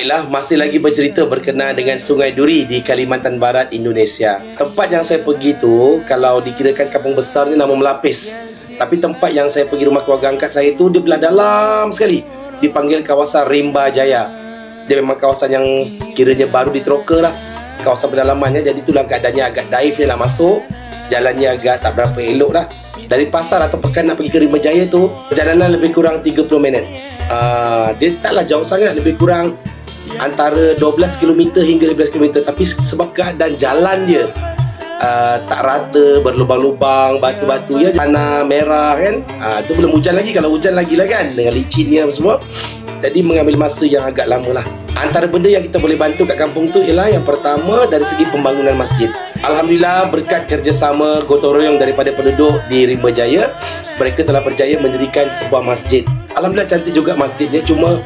Baiklah, masih lagi bercerita berkenaan dengan Sungai Duri di Kalimantan Barat, Indonesia. Tempat yang saya pergi tu, kalau dikirakan kampung besar ni nama Melapis. Tapi tempat yang saya pergi rumah keluarga angkat saya tu, dia belah dalam sekali. Dipanggil kawasan Rimba Jaya. Dia memang kawasan yang kiranya baru diteroka lah. Kawasan pedalamannya, jadi itulah keadaannya agak daif dia nak masuk. Jalannya agak tak berapa elok lah. Dari pasar atau pekan nak pergi ke Rimba Jaya tu, perjalanan lebih kurang 30 minit. Dia taklah jauh sangat, lebih kurang antara 12 km hingga 15 km. Tapi sebab keadaan jalan dia tak rata, berlubang-lubang, batu-batu ya, tanah merah kan. Itu belum hujan lagi. Kalau hujan lagi lah kan, dengan licinnya semua. Jadi mengambil masa yang agak lama lah. Antara benda yang kita boleh bantu kat kampung tu ialah yang pertama dari segi pembangunan masjid. Alhamdulillah, berkat kerjasama gotong royong daripada penduduk di Rimba Jaya, mereka telah berjaya mendirikan sebuah masjid. Alhamdulillah cantik juga masjidnya, cuma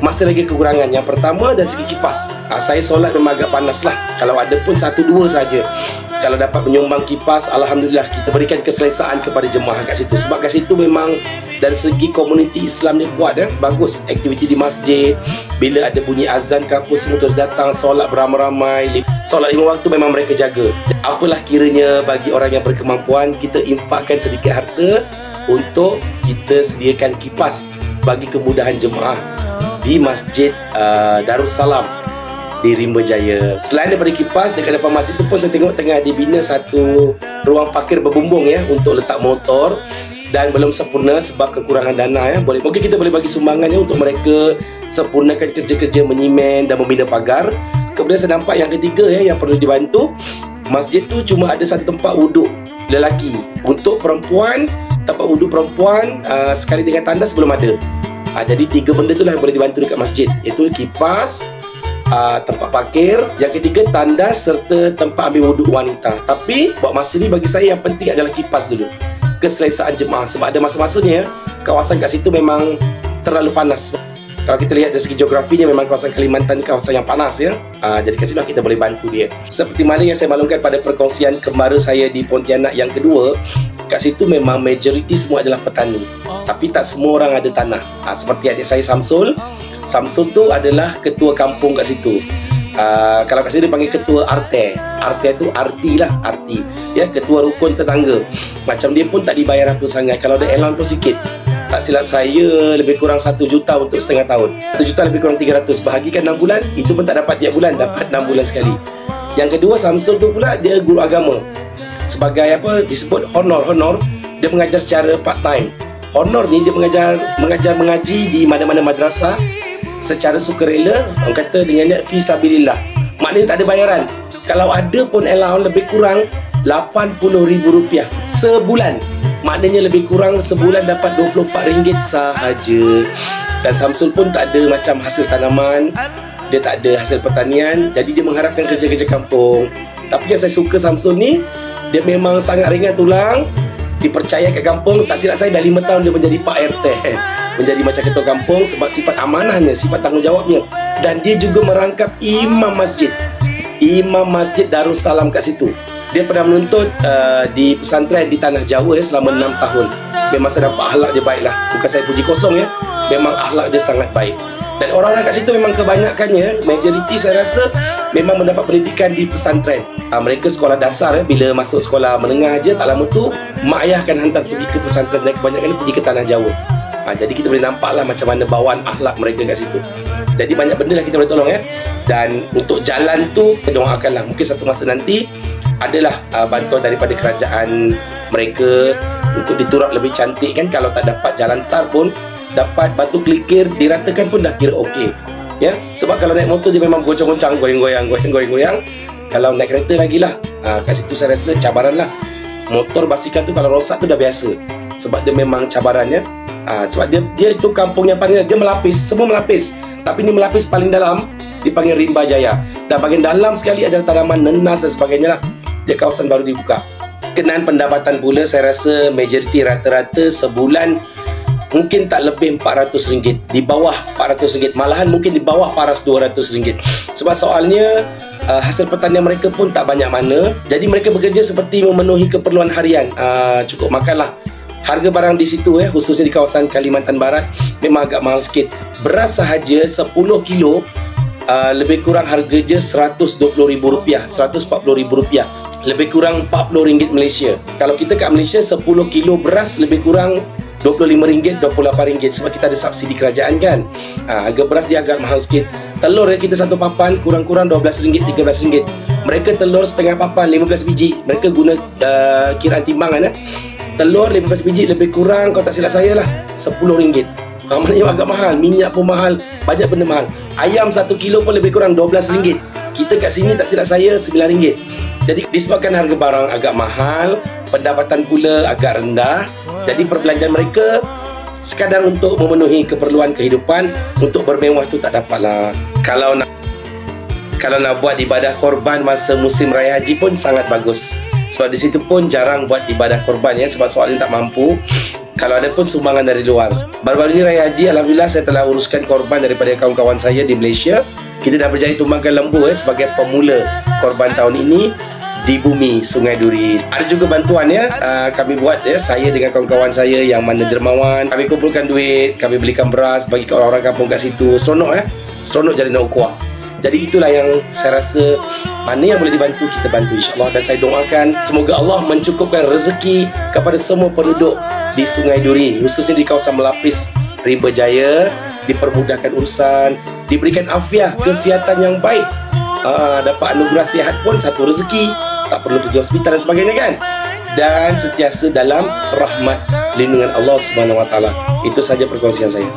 masih lagi kekurangan. Yang pertama dari segi kipas. Saya solat memang agak panas lah. Kalau ada pun 1-2 saja. Kalau dapat menyumbang kipas, Alhamdulillah kita berikan keselesaan kepada jemaah kat situ. Sebab kat situ memang dari segi komuniti Islam ni kuat ya. Bagus aktiviti di masjid. Bila ada bunyi azan ke apa, semua terus datang solat beramai-ramai. Solat 5 waktu memang mereka jaga. Apalah kiranya bagi orang yang berkemampuan, kita infakkan sedikit harta untuk kita sediakan kipas bagi kemudahan jemaah di Masjid Darussalam di Rimba Jaya. Selain daripada kipas, dekat depan masjid tu pun saya tengok tengah dibina satu ruang parkir berbumbung ya, untuk letak motor, dan belum sempurna sebab kekurangan dana ya. Mungkin kita boleh bagi sumbangan ya untuk mereka sempurnakan kerja-kerja menyimen dan membina pagar. Kemudian saya nampak yang ketiga ya, yang perlu dibantu, masjid tu cuma ada satu tempat wuduk lelaki. Untuk perempuan, tempat wuduk perempuan sekali dengan tandas belum ada. Jadi 3 benda tu lah yang boleh dibantu dekat masjid, iaitu kipas, tempat parkir, yang ketiga tandas serta tempat ambil wuduk wanita. Tapi buat masa ni bagi saya yang penting adalah kipas dulu, keselesaan jemaah. Sebab ada masa-masanya kawasan kat situ memang terlalu panas. Kalau kita lihat dari segi geografinya, memang kawasan Kalimantan ni kawasan yang panas ya. Jadi kat situ kita boleh bantu dia. Seperti mana yang saya maklumkan pada perkongsian kembara saya di Pontianak yang kedua, kat situ memang majoriti semua adalah petani. Tapi tak semua orang ada tanah. Seperti adik saya Samsul. Samsul tu adalah ketua kampung kat situ. Kalau kat sini dia panggil ketua RT. RT tu arti lah, arti. Ya, ketua rukun tetangga. Macam dia pun tak dibayar apa sangat. Kalau ada allowance pun sikit. Tak silap saya lebih kurang 1 juta untuk setengah tahun. 1 juta lebih kurang 300. Bahagikan 6 bulan, itu pun tak dapat tiap bulan, dapat 6 bulan sekali. Yang kedua, Samsul tu pula dia guru agama. Sebagai apa disebut honor. Dia mengajar secara part time. Honor ni dia mengajar mengaji di mana-mana madrasah secara sukarela, orang kata dengan niat fi sabilillah. Maknanya tak ada bayaran. Kalau ada pun allowance lebih kurang RM80,000 sebulan. Maknanya lebih kurang sebulan dapat RM24 sahaja. Dan Samsul pun tak ada macam hasil tanaman, dia tak ada hasil pertanian, jadi dia mengharapkan kerja-kerja kampung. Tapi yang saya suka Samsul ni, dia memang sangat ringan tulang, dipercaya kat kampung. Tak silap saya dah 5 tahun dia menjadi Pak RT, menjadi macam ketua kampung sebab sifat amanahnya, sifat tanggungjawabnya. Dan dia juga merangkap imam masjid Darussalam kat situ. Dia pernah menuntut di pesantren di Tanah Jawa ya, selama 6 tahun. Memang saya nampak akhlak dia baik lah. Bukan saya puji kosong ya, memang akhlak dia sangat baik. Dan orang-orang kat situ memang kebanyakannya, majoriti saya rasa memang mendapat pendidikan di pesantren. Mereka sekolah dasar ya, bila masuk sekolah menengah aja tak lama tu mak ayah akan hantar pergi ke pesantren, dan kebanyakan pergi ke Tanah Jawa. Jadi kita boleh nampak lah macam mana bawaan akhlak mereka kat situ. Jadi banyak benda lah kita boleh tolong ya. Dan untuk jalan tu, kita doakanlah mungkin satu masa nanti adalah bantuan daripada kerajaan mereka untuk diturap lebih cantik kan. Kalau tak dapat jalan tar pun dapat batu klikir diratakan pun dah kira okey ya. Sebab kalau naik motor je memang goncang-goncang, goyang-goyang. Kalau naik kereta lagi lah, kat situ saya rasa cabaran lah. Motor basikal tu kalau rosak tu dah biasa, sebab dia memang cabarannya. Sebab dia itu kampung yang paling, dia melapis, semua melapis. Tapi ni melapis paling dalam dipanggil Rimba Jaya. Dan bahagian dalam sekali adalah tanaman nenas dan sebagainya lah. Dia kawasan baru dibuka. Kenaan pendapatan pula, saya rasa majoriti rata-rata sebulan mungkin tak lebih RM400, di bawah RM400, malahan mungkin di bawah paras RM200. Sebab soalnya hasil pertanian mereka pun tak banyak mana. Jadi mereka bekerja seperti memenuhi keperluan harian. Cukup makanlah. Harga barang di situ khususnya di kawasan Kalimantan Barat memang agak mahal sikit. Beras sahaja 10 kilo lebih kurang harga je RM120,000, RM140,000, lebih kurang RM40 Malaysia. Kalau kita kat Malaysia 10 kilo beras lebih kurang RM25, RM28, sebab kita ada subsidi kerajaan kan. Harga beras dia agak mahal sikit. Telur kita satu papan kurang-kurang RM12, RM13. Mereka telur setengah papan 15 biji. Mereka guna kiraan timbangan. Telur 15 biji lebih kurang, kalau tak silap saya lah, RM10. Maknanya agak mahal. Minyak pun mahal, banyak benda mahal. Ayam 1 kilo pun lebih kurang RM12. Kita kat sini tak silap saya RM9. Jadi disebabkan harga barang agak mahal, pendapatan pula agak rendah, jadi perbelanjaan mereka sekadar untuk memenuhi keperluan kehidupan, untuk bermewah tu tak dapatlah. Kalau nak buat ibadah korban masa musim raya haji pun sangat bagus. Sebab di situ pun jarang buat ibadah korban ya, sebab soalnya tak mampu. Kalau ada pun sumbangan dari luar. Baru-baru ini raya haji, alhamdulillah saya telah uruskan korban daripada kawan-kawan saya di Malaysia. Kita dah berjaya tumbangkan lembu sebagai pemula korban tahun ini di bumi Sungai Duri. Ada juga bantuan ya, kami buat ya, saya dengan kawan-kawan saya yang mana dermawan. Kami kumpulkan duit, kami belikan beras bagi ke orang-orang kampung kat situ. Seronok ya, seronok jadi nak kuah. Jadi itulah yang saya rasa, mana yang boleh dibantu kita bantu insya-Allah. Dan saya doakan semoga Allah mencukupkan rezeki kepada semua penduduk di Sungai Duri, khususnya di kawasan Melapis, Rimba Jaya, dipermudahkan urusan, diberikan afiah, kesihatan yang baik, dapat anugerah sihat pun satu rezeki, tak perlu pergi hospital dan sebagainya kan, dan sentiasa dalam rahmat lindungan Allah Subhanahu Wa Taala. Itu saja perkongsian saya.